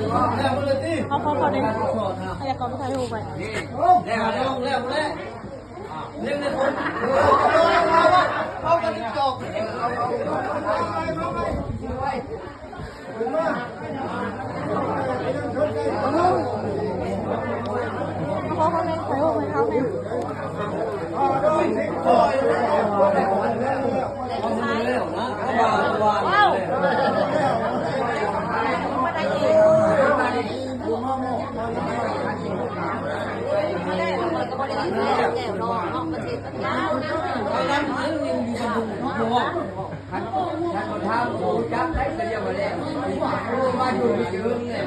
เขาได้อยากกลับไปถ่ายรูปไปเขาก็ติดจบเขาเล่นถ่ายรูปไปเขาเนี่ยว้าวทางโอ้จับได้เสียมาแล้วมาอยู่เยอะเนี่ย